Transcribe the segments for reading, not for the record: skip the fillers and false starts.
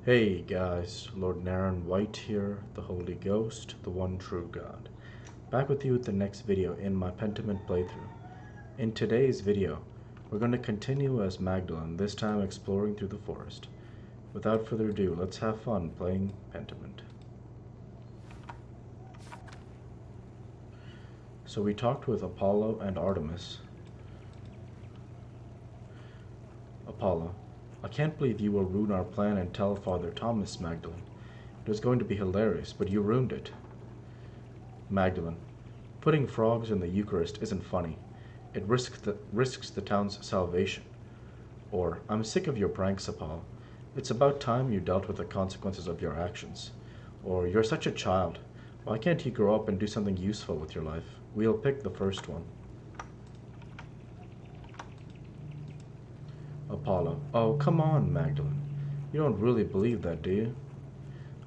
Hey guys, Lord Naren White here, the Holy Ghost, the one true God. Back with you with the next video in my Pentiment playthrough. In today's video, we're going to continue as Magdalene, this time exploring through the forest. Without further ado, let's have fun playing Pentiment. So we talked with Apollo and Artemis. Apollo: I can't believe you will ruin our plan and tell Father Thomas, Magdalene. It was going to be hilarious, but you ruined it. Magdalene: Putting frogs in the Eucharist isn't funny. It risks the town's salvation. Or, I'm sick of your pranks, Apollo. It's about time you dealt with the consequences of your actions. Or, you're such a child. Why can't you grow up and do something useful with your life? We'll pick the first one. Apollo: Oh, come on, Magdalene. You don't really believe that, do you?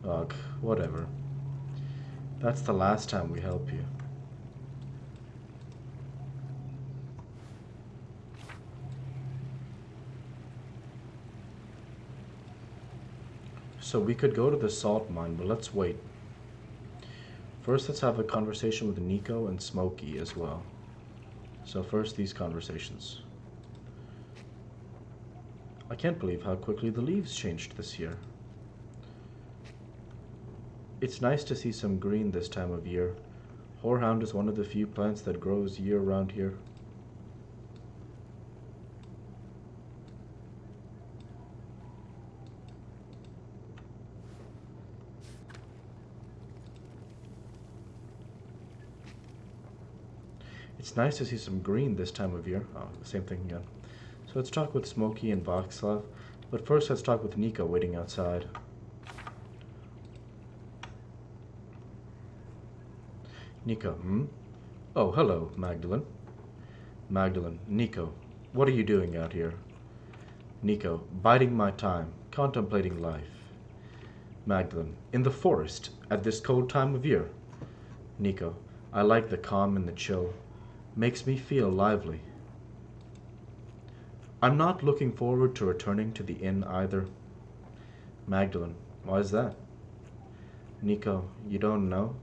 Ugh, whatever. That's the last time we help you. So we could go to the salt mine, but let's wait. First, let's have a conversation with Nico and Smokey as well. So first, these conversations. I can't believe how quickly the leaves changed this year. It's nice to see some green this time of year. Horehound is one of the few plants that grows year-round here. It's nice to see some green this time of year. Oh, same thing again. So let's talk with Smokey and Voxlav. But first let's talk with Nico waiting outside. Nico: Oh, hello, Magdalene. Magdalene: Nico, what are you doing out here? Nico: Biding my time, contemplating life. Magdalene: In the forest, at this cold time of year? Nico: I like the calm and the chill. Makes me feel lively. I'm not looking forward to returning to the inn either. Magdalene: Why is that? Nico: You don't know?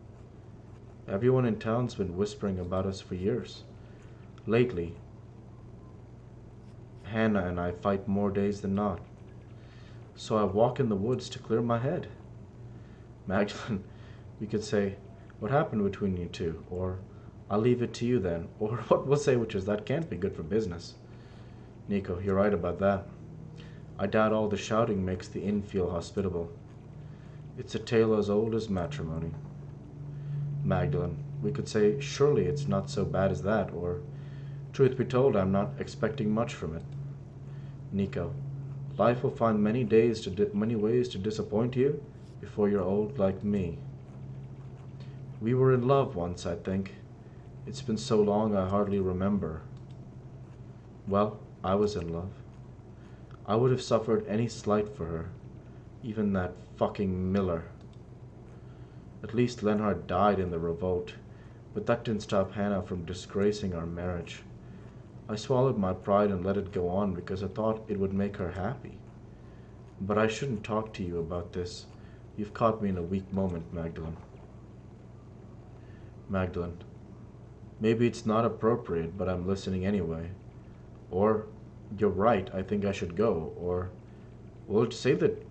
Everyone in town's been whispering about us for years. Lately, Hannah and I fight more days than not. So I walk in the woods to clear my head. Magdalene: We could say, what happened between you two? Or, I'll leave it to you then. Or what we'll say, which is, that can't be good for business. Nico: You're right about that. I doubt all the shouting makes the inn feel hospitable. It's a tale as old as matrimony. Magdalene: We could say, surely it's not so bad as that, or, truth be told, I'm not expecting much from it. Nico: Life will find many ways to disappoint you before you're old like me. We were in love once, I think. It's been so long I hardly remember. Well, I was in love. I would have suffered any slight for her, even that fucking Miller. At least Lenhard died in the revolt, but that didn't stop Hannah from disgracing our marriage. I swallowed my pride and let it go on because I thought it would make her happy. But I shouldn't talk to you about this. You've caught me in a weak moment, Magdalene. Magdalene: Maybe it's not appropriate, but I'm listening anyway. Or, you're right, I think I should go. Or, well, say that...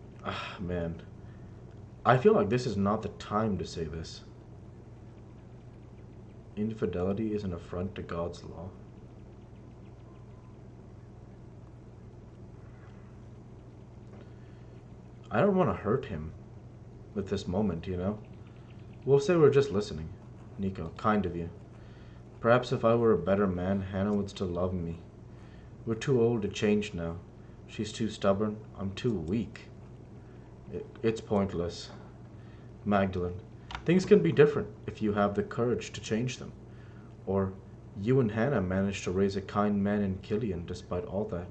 man. I feel like this is not the time to say this. Infidelity is an affront to God's law. I don't want to hurt him with this moment, you know? We'll say we're just listening. Nico: Kind of you. Perhaps if I were a better man, Hannah would still love me. We're too old to change now. She's too stubborn. I'm too weak. It's pointless. Magdalene: Things can be different if you have the courage to change them. Or, you and Hannah managed to raise a kind man in Killian despite all that.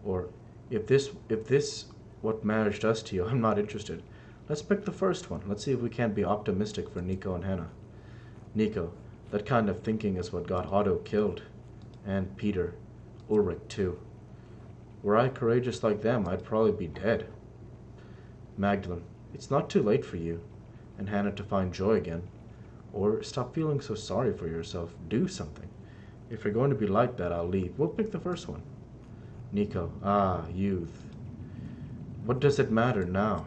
Or, if this what marriage does to you, I'm not interested. Let's pick the first one. Let's see if we can't be optimistic for Nico and Hannah. Nico: That kind of thinking is what got Otto killed. And Peter. Ulrich, too. Were I courageous like them, I'd probably be dead. Magdalene, it's not too late for you and Hannah to find joy again. Or stop feeling so sorry for yourself. Do something. If you're going to be like that, I'll leave. We'll pick the first one. Nico, youth. What does it matter now?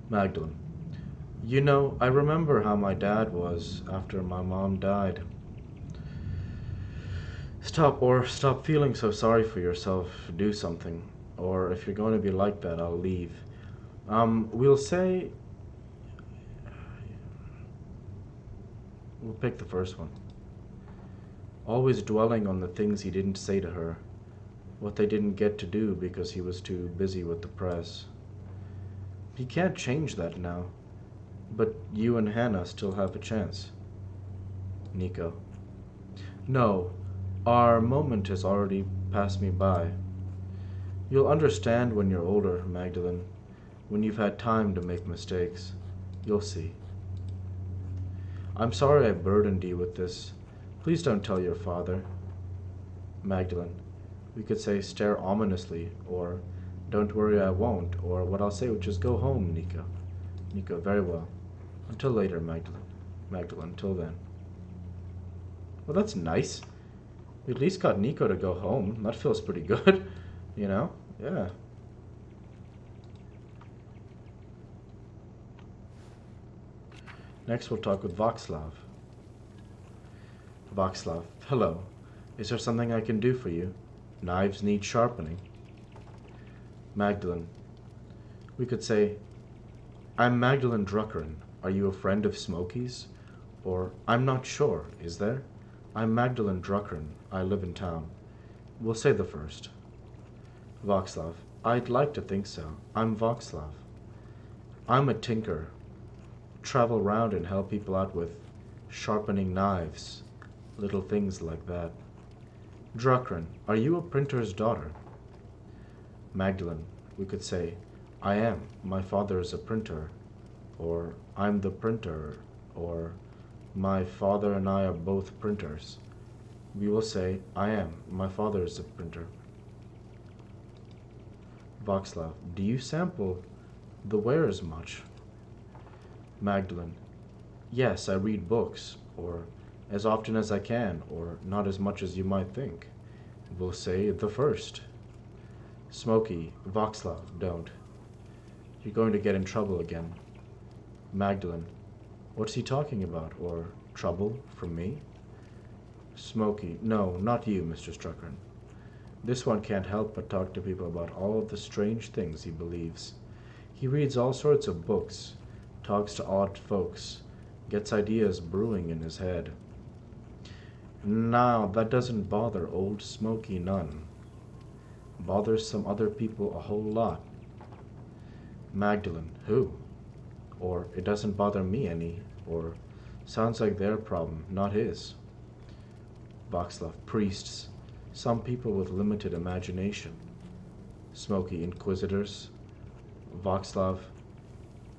Magdalene, I remember how my dad was after my mom died. Stop feeling so sorry for yourself. Do something. Or if you're going to be like that, I'll leave. We'll say. We'll pick the first one. Always dwelling on the things he didn't say to her, what they didn't get to do because he was too busy with the press. He can't change that now, but you and Hannah still have a chance. Nico. No, our moment has already passed me by. You'll understand when you're older, Magdalene, when you've had time to make mistakes. You'll see. I'm sorry I burdened you with this. Please don't tell your father. Magdalene. We could say stare ominously, or don't worry I won't, or what I'll say which is go home, Nico. Nico, very well. Until later, Magdalene. Magdalene, until then. Well, that's nice. We at least got Nico to go home. That feels pretty good, Yeah. Next we'll talk with Václav. Václav, hello. Is there something I can do for you? Knives need sharpening. Magdalene. We could say, I'm Magdalene Druckern. Are you a friend of Smokey's? Or, I'm not sure, is there? I'm Magdalene Druckern. I live in town. We'll say the first. Václav. I'd like to think so. I'm Václav. I'm a tinker. Travel round and help people out with sharpening knives, little things like that. Druckern, are you a printer's daughter? Magdalene, we could say, I am. My father is a printer. Or, I'm the printer. Or, my father and I are both printers. We will say, I am. My father is a printer. Václav, do you sample the wares much? Magdalene, yes, I read books, or as often as I can, or not as much as you might think. We'll say the first. Smokey, Václav, don't. You're going to get in trouble again. Magdalene, what's he talking about? Or trouble from me? Smokey, no, not you, Mr. Struckern. This one can't help but talk to people about all of the strange things he believes. He reads all sorts of books, talks to odd folks, gets ideas brewing in his head. Now, that doesn't bother old Smokey none. Bothers some other people a whole lot. Magdalene, who? Or, it doesn't bother me any, or, sounds like their problem, not his. Václav, priests, some people with limited imagination. Smokey, inquisitors. Václav,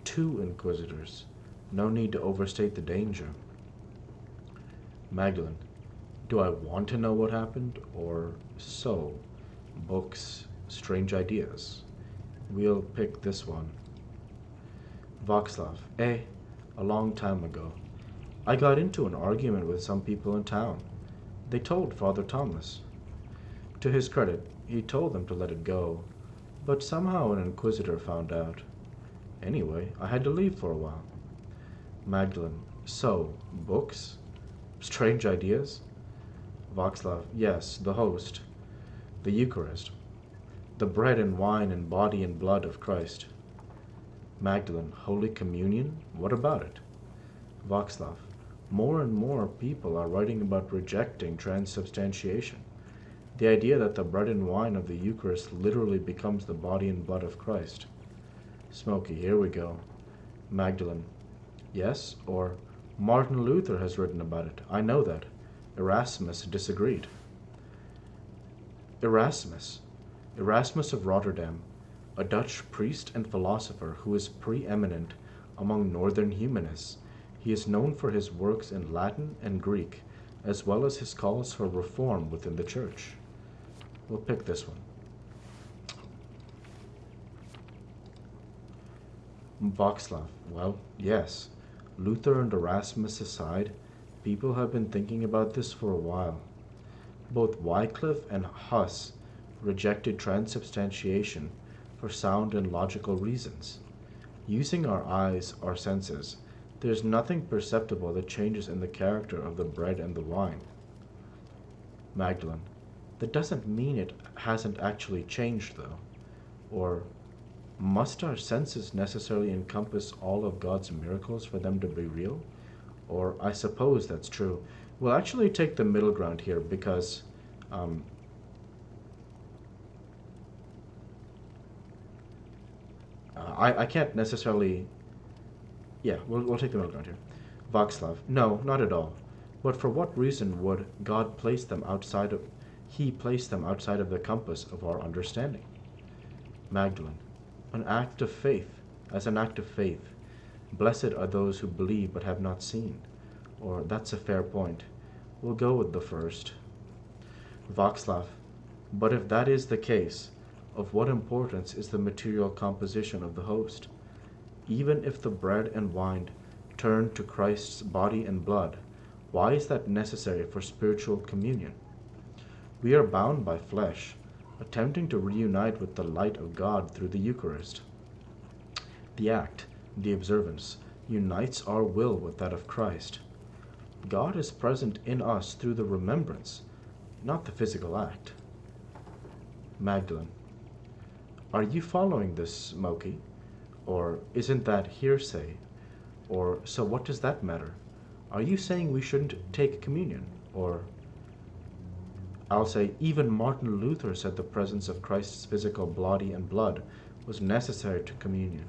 2 inquisitors. No need to overstate the danger. Magdalene, do I want to know what happened, or so? Books, strange ideas. We'll pick this one. Václav, a long time ago. I got into an argument with some people in town. They told Father Thomas. To his credit, he told them to let it go, but somehow an inquisitor found out. Anyway, I had to leave for a while. Magdalene, so, books? Strange ideas? Václav, yes, the host. The Eucharist. The bread and wine and body and blood of Christ. Magdalene, Holy Communion? What about it? Václav, more and more people are writing about rejecting transubstantiation. The idea that the bread and wine of the Eucharist literally becomes the body and blood of Christ. Smokey, here we go. Magdalene, yes, or Martin Luther has written about it. I know that. Erasmus disagreed. Erasmus of Rotterdam, a Dutch priest and philosopher who is preeminent among northern humanists. He is known for his works in Latin and Greek, as well as his calls for reform within the Church. We'll pick this one. Václav, well, yes. Luther and Erasmus aside, people have been thinking about this for a while. Both Wycliffe and Huss rejected transubstantiation for sound and logical reasons. Using our eyes, our senses, there is nothing perceptible that changes in the character of the bread and the wine. Magdalene, that doesn't mean it hasn't actually changed, though. Or must our senses necessarily encompass all of God's miracles for them to be real? Or I suppose that's true. We'll actually take the middle ground here because um, I can't necessarily. Yeah, we'll take the middle ground here. Václav, no, not at all. But for what reason would God place them outside of. He place them outside of the compass of our understanding? Magdalene, an act of faith, as an act of faith. Blessed are those who believe but have not seen. Or, that's a fair point. We'll go with the first. Václav, but if that is the case, of what importance is the material composition of the host? Even if the bread and wine turn to Christ's body and blood, why is that necessary for spiritual communion? We are bound by flesh, attempting to reunite with the light of God through the Eucharist. The act, the observance, unites our will with that of Christ. God is present in us through the remembrance, not the physical act. Magdalene, are you following this, Smoky? Or isn't that hearsay? Or so what does that matter? Are you saying we shouldn't take communion? Or I'll say even Martin Luther said the presence of Christ's physical body and blood was necessary to communion.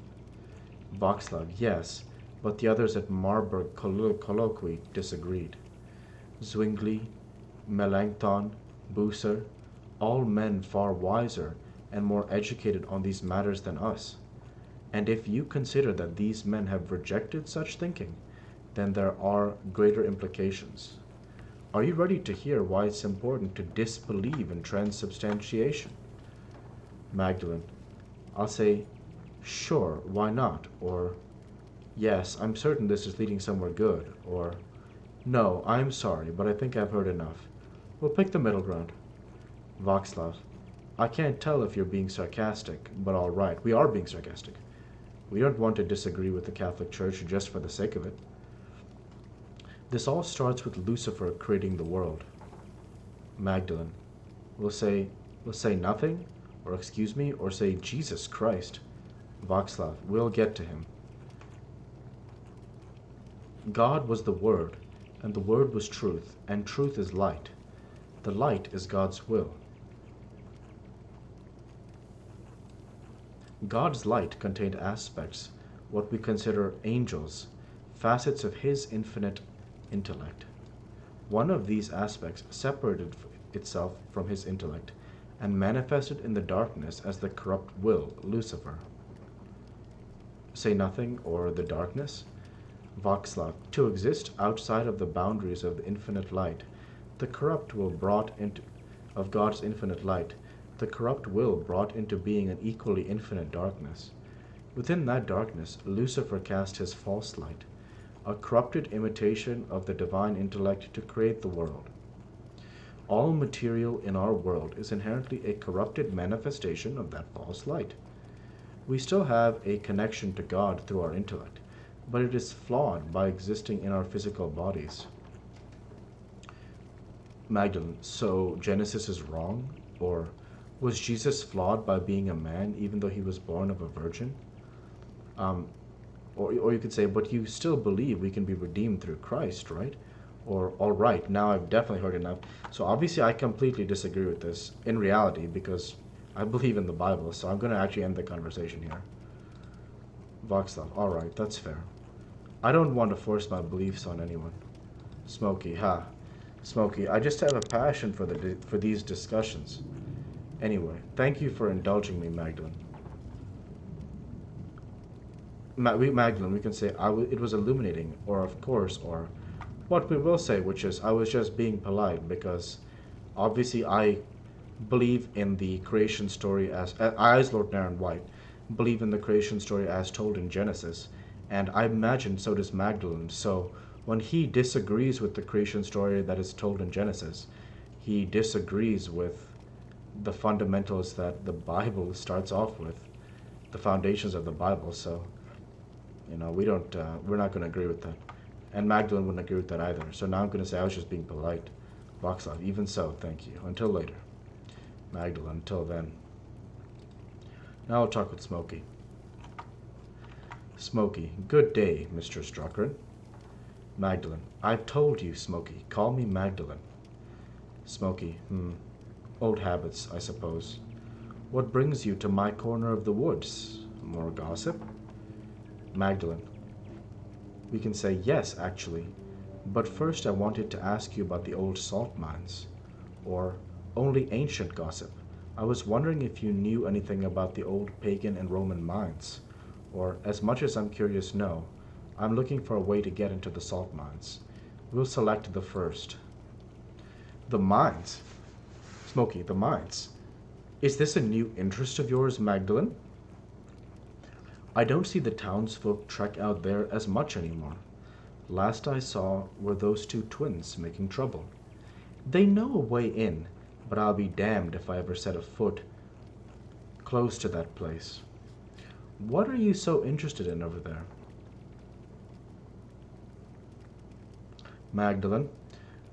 Václav, yes, but the others at Marburg Colloquy disagreed. Zwingli, Melanchthon, Bucer, all men far wiser and more educated on these matters than us. And if you consider that these men have rejected such thinking, then there are greater implications. Are you ready to hear why it's important to disbelieve in transubstantiation? Magdalene, I'll say, sure, why not? Or, yes, I'm certain this is leading somewhere good. Or, no, I'm sorry, but I think I've heard enough. We'll pick the middle ground. Václav, I can't tell if you're being sarcastic, but all right, we are being sarcastic. We don't want to disagree with the Catholic Church just for the sake of it. This all starts with Lucifer creating the world. Magdalene, we'll say nothing, or excuse me, or say Jesus Christ. Václav, we'll get to him. God was the Word, and the Word was truth, and truth is light. The light is God's will. God's light contained aspects, what we consider angels, facets of His infinite intellect. One of these aspects separated itself from His intellect and manifested in the darkness as the corrupt will, Lucifer. Say nothing, or the darkness? Václav, to exist outside of the boundaries of the infinite light, the corrupt will brought into of God's infinite light, the corrupt will brought into being an equally infinite darkness. Within that darkness, Lucifer cast his false light, a corrupted imitation of the divine intellect to create the world. All material in our world is inherently a corrupted manifestation of that false light. We still have a connection to God through our intellect, but it is flawed by existing in our physical bodies. Magdalene, so Genesis is wrong? Or was Jesus flawed by being a man even though he was born of a virgin? Or you could say, but you still believe we can be redeemed through Christ, right? Or, all right, now I've definitely heard enough. So obviously I completely disagree with this in reality because I believe in the Bible, so I'm going to actually end the conversation here. Václav, all right, that's fair. I don't want to force my beliefs on anyone. Smokey, ha. Smokey, I just have a passion for these discussions. Anyway, thank you for indulging me, Magdalene. Magdalene, we can say it was illuminating, or of course, or what we will say, which is I was just being polite because obviously I believe in the creation story as Lord Naren White, believe in the creation story as told in Genesis, and I imagine so does Magdalene. So when he disagrees with the creation story that is told in Genesis, he disagrees with the fundamentals that the Bible starts off with, the foundations of the Bible. So, we're not going to agree with that. And Magdalene wouldn't agree with that either. So now I'm going to say I was just being polite. Voxlov, even so, thank you. Until later. Magdalene, until then. Now I'll talk with Smokey. Smokey, good day, Mr. Struckren. Magdalene, I've told you, Smokey. Call me Magdalene. Smokey, old habits, I suppose. What brings you to my corner of the woods? More gossip? Magdalene, we can say yes, actually. But first I wanted to ask you about the old salt mines. Or only ancient gossip. I was wondering if you knew anything about the old pagan and Roman mines. Or, as much as I'm curious, no. I'm looking for a way to get into the salt mines. We'll select the first. The mines? Smokey, the mines. Is this a new interest of yours, Magdalene? I don't see the townsfolk trek out there as much anymore. Last I saw were those two twins making trouble. They know a way in, but I'll be damned if I ever set a foot close to that place. What are you so interested in over there? Magdalene,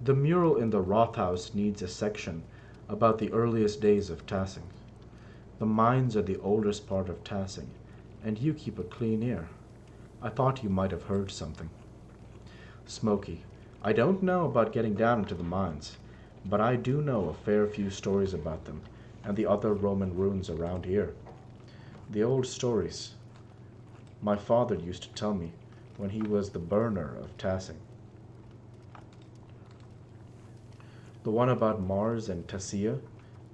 the mural in the Rothaus needs a section about the earliest days of Tassing. The mines are the oldest part of Tassing, and you keep a clean ear. I thought you might have heard something. Smokey, I don't know about getting down into the mines, but I do know a fair few stories about them and the other Roman ruins around here. The old stories my father used to tell me when he was the burner of Tassing. The one about Mars and Tessia,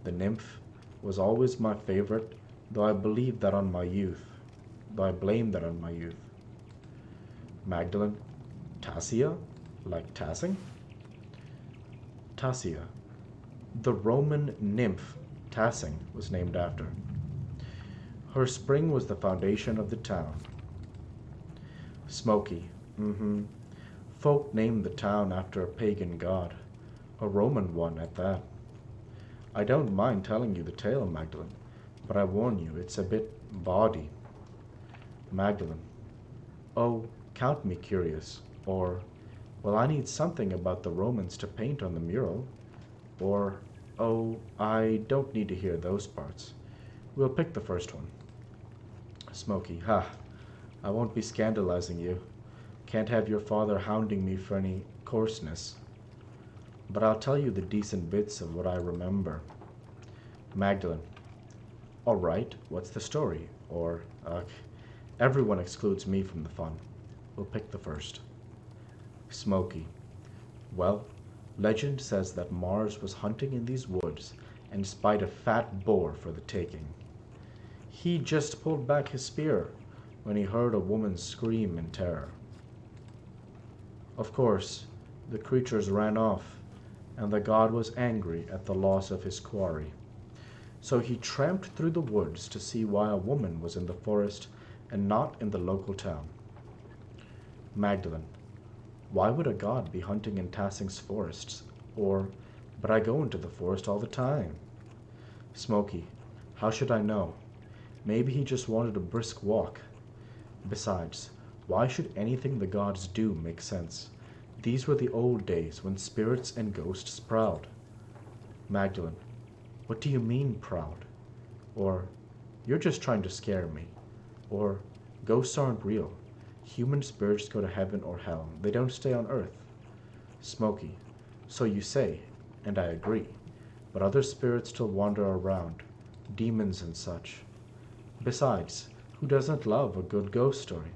the nymph, was always my favorite, though I blame that on my youth. Magdalene, Tassia, like Tassing? Tassia, the Roman nymph Tassing was named after. Her spring was the foundation of the town. Smoky, Folk named the town after a pagan god, a Roman one at that. I don't mind telling you the tale, Magdalene, but I warn you, it's a bit bawdy. Magdalene, oh, count me curious, or, well, I need something about the Romans to paint on the mural, or, oh, I don't need to hear those parts. We'll pick the first one. Smoky, I won't be scandalizing you. Can't have your father hounding me for any coarseness. But I'll tell you the decent bits of what I remember. Magdalene, all right, what's the story? Or, everyone excludes me from the fun. We'll pick the first. Smoky, well, legend says that Mars was hunting in these woods and spied a fat boar for the taking. He just pulled back his spear when he heard a woman scream in terror. Of course, the creatures ran off, and the god was angry at the loss of his quarry. So he tramped through the woods to see why a woman was in the forest and not in the local town. Magdalene, why would a god be hunting in Tassing's forests? Or, but I go into the forest all the time. Smoky, how should I know? Maybe he just wanted a brisk walk. Besides, why should anything the gods do make sense? These were the old days when spirits and ghosts prowled. Magdalene, what do you mean prowled? Or, you're just trying to scare me. Or, ghosts aren't real. Human spirits go to heaven or hell. They don't stay on earth. Smoky, so you say, and I agree. But other spirits still wander around, demons and such. Besides, who doesn't love a good ghost story?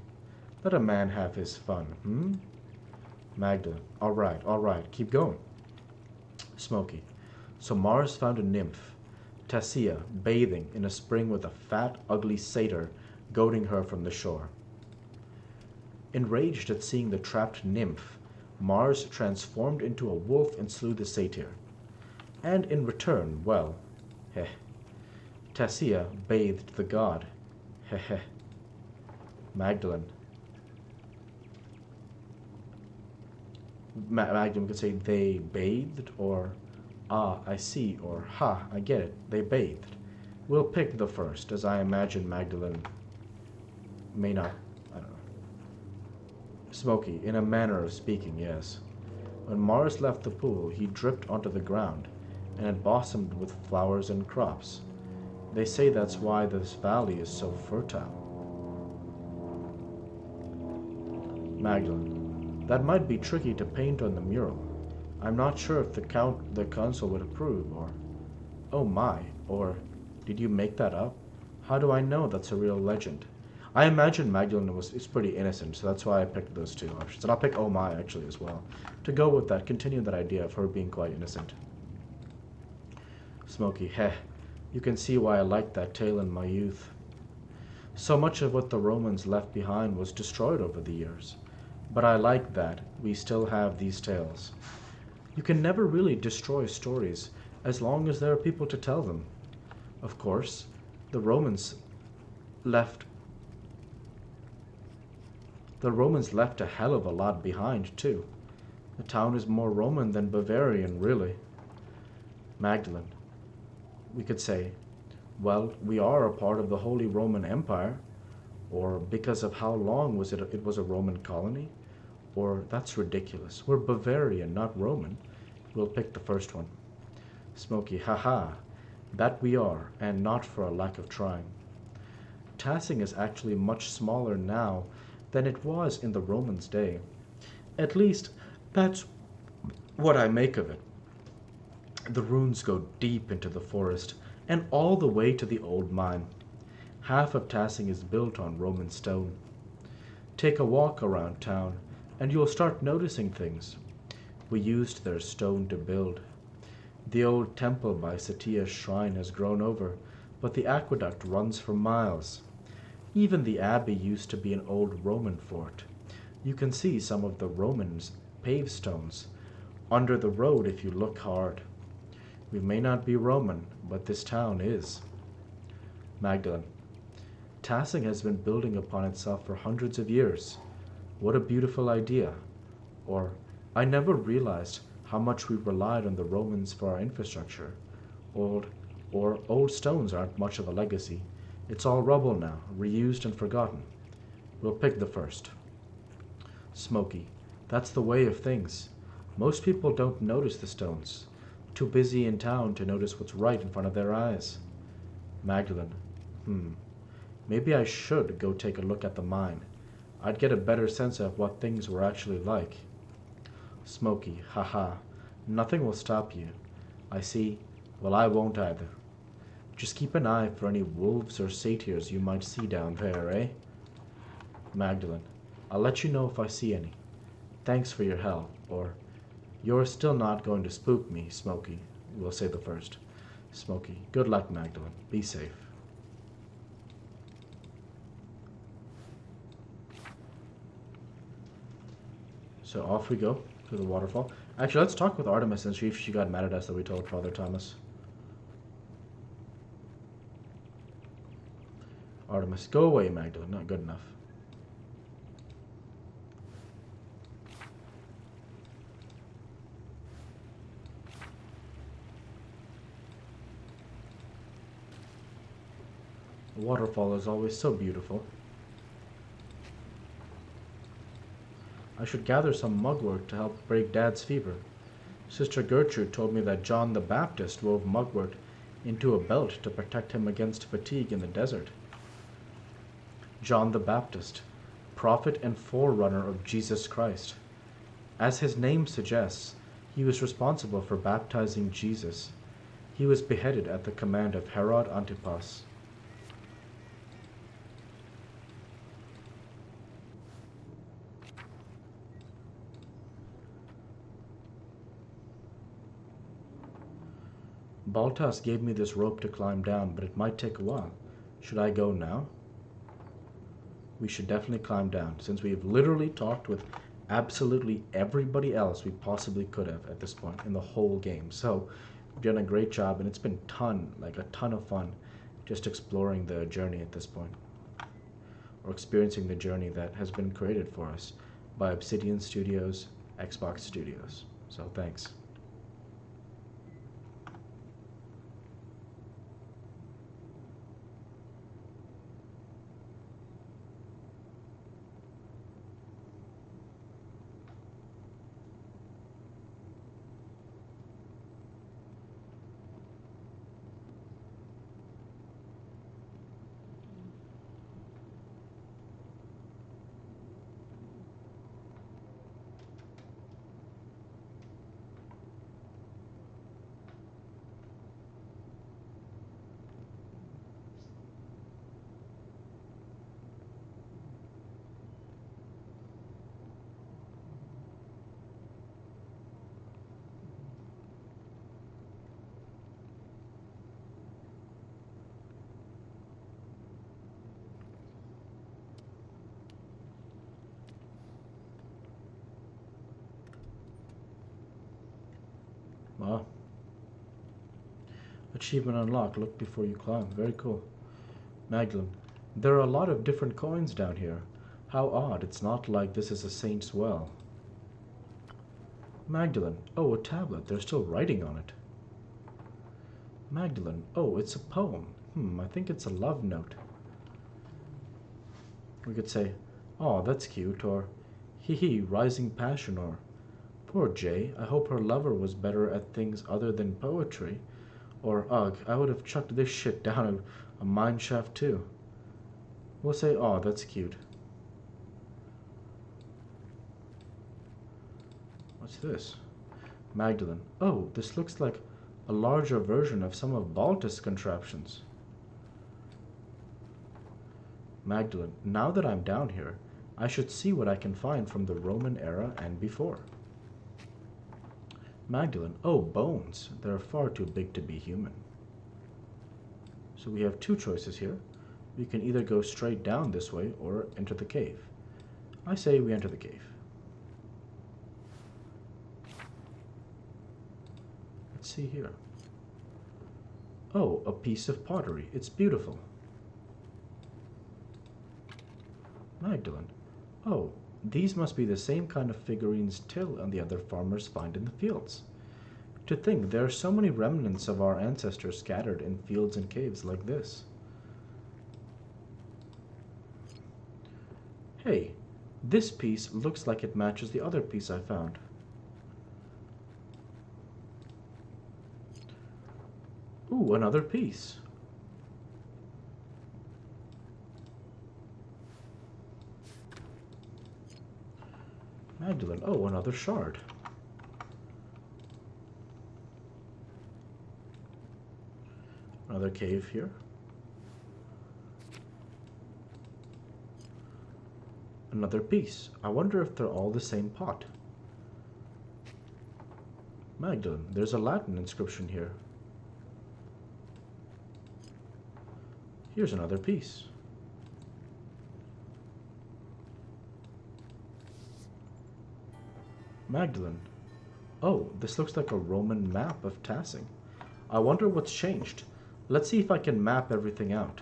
Let a man have his fun, Magdalene, all right, keep going. Smoky, so Mars found a nymph, Tessia, bathing in a spring with a fat, ugly satyr goading her from the shore. Enraged at seeing the trapped nymph, Mars transformed into a wolf and slew the satyr. And in return, well, Tessia bathed the god, Heh. Magdalene. Magdalene could say they bathed, or ah, I see, or ha, I get it, they bathed. We'll pick the first, as I imagine Magdalene may not, I don't know. Smoky, in a manner of speaking, yes. When Morris left the pool, he dripped onto the ground, and it blossomed with flowers and crops. They say that's why this valley is so fertile. Magdalene. That might be tricky to paint on the mural. I'm not sure if the council would approve, or... Oh my, or... Did you make that up? How do I know that's a real legend? I imagine Magdalene is pretty innocent, so that's why I picked those two options. And I'll pick Oh my, actually, as well. To go with that, continue that idea of her being quite innocent. Smoky, heh. You can see why I liked that tale in my youth. So much of what the Romans left behind was destroyed over the years. But I like that we still have these tales. You can never really destroy stories as long as there are people to tell them. Of course, the Romans left a hell of a lot behind, too. The town is more Roman than Bavarian, really. Magdalene. We could say, well, we are a part of the Holy Roman Empire, or because of how long it was a Roman colony, or that's ridiculous. We're Bavarian, not Roman. We'll pick the first one. Smoky, haha. That we are, and not for a lack of trying. Tassing is actually much smaller now than it was in the Romans' day. At least, that's what I make of it. The ruins go deep into the forest, and all the way to the old mine. Half of Tassing is built on Roman stone. Take a walk around town, and you'll start noticing things. We used their stone to build. The old temple by Satia's shrine has grown over, but the aqueduct runs for miles. Even the abbey used to be an old Roman fort. You can see some of the Romans' paved stones under the road if you look hard. We may not be Roman, but this town is. Magdalene. Tassing has been building upon itself for hundreds of years. What a beautiful idea. Or, I never realized how much we relied on the Romans for our infrastructure. Old stones aren't much of a legacy. It's all rubble now, reused and forgotten. We'll pick the first. Smoky. That's the way of things. Most people don't notice the stones. Too busy in town to notice what's right in front of their eyes. Magdalene. Maybe I should go take a look at the mine. I'd get a better sense of what things were actually like. Smoky. Haha. Nothing will stop you. I see. Well, I won't either. Just keep an eye for any wolves or satyrs you might see down there, eh? Magdalene. I'll let you know if I see any. Thanks for your help, or... You're still not going to spook me, Smoky. We'll say the first. Smoky. Good luck, Magdalene. Be safe. So off we go to the waterfall. Actually, let's talk with Artemis and see if she got mad at us that we told Father Thomas. Artemis, go away, Magdalene. Not good enough. The waterfall is always so beautiful. I should gather some mugwort to help break Dad's fever. Sister Gertrude told me that John the Baptist wove mugwort into a belt to protect him against fatigue in the desert. John the Baptist, prophet and forerunner of Jesus Christ. As his name suggests, he was responsible for baptizing Jesus. He was beheaded at the command of Herod Antipas. Baltas gave me this rope to climb down, but it might take a while. Should I go now? We should definitely climb down, since we've literally talked with absolutely everybody else we possibly could have at this point in the whole game. So, we've done a great job, and it's been a ton of fun just exploring the journey at this point. or experiencing the journey that has been created for us by Obsidian Studios, Xbox Studios. So thanks. Wow. Achievement unlocked. Look before you climb. Very cool. Magdalene. There are a lot of different coins down here. How odd. It's not like this is a saint's well. Magdalene. Oh, a tablet. There's still writing on it. Magdalene. Oh, it's a poem. I think it's a love note. We could say, oh, that's cute, or hee hee, rising passion, or poor Jay, I hope her lover was better at things other than poetry, or ugh, I would have chucked this shit down a mine shaft too. We'll say, oh, that's cute. What's this? Magdalene. Oh, this looks like a larger version of some of Baltus' contraptions. Magdalene. Now that I'm down here, I should see what I can find from the Roman era and before. Magdalene. Oh, bones. They're far too big to be human. So we have two choices here. We can either go straight down this way or enter the cave. I say we enter the cave. Let's see here. Oh, a piece of pottery. It's beautiful. Magdalene. Oh, these must be the same kind of figurines Till and the other farmers find in the fields. To think there are so many remnants of our ancestors scattered in fields and caves like this. Hey, this piece looks like it matches the other piece I found. Ooh, another piece. Magdalene. Oh, another shard. Another cave here. Another piece. I wonder if they're all the same pot. Magdalene. There's a Latin inscription here. Here's another piece. Magdalene. Oh, this looks like a Roman map of Tassing. I wonder what's changed. Let's see if I can map everything out.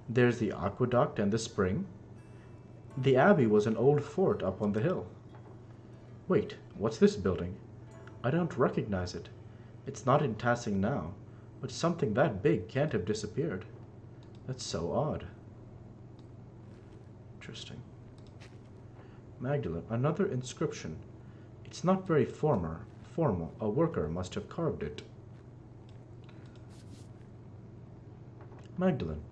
There's the aqueduct and the spring. The abbey was an old fort up on the hill. Wait, what's this building? I don't recognize it. It's not in Tassing now, but something that big can't have disappeared. That's so odd. Interesting. Magdalene, another inscription. It's not very formal. A worker must have carved it. Magdalene,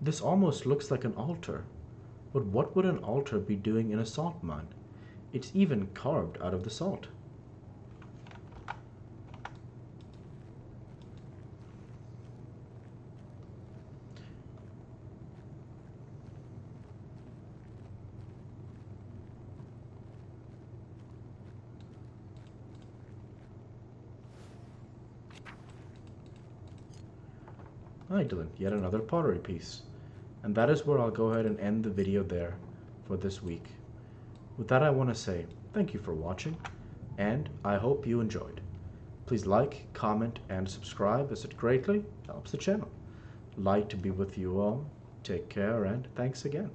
this almost looks like an altar. But what would an altar be doing in a salt mine? It's even carved out of the salt. Magdalene, yet another pottery piece. And that is where I'll go ahead and end the video there for this week. With that, I want to say thank you for watching, and I hope you enjoyed. Please like, comment, and subscribe as it greatly helps the channel. Light to be with you all, Take care and thanks again.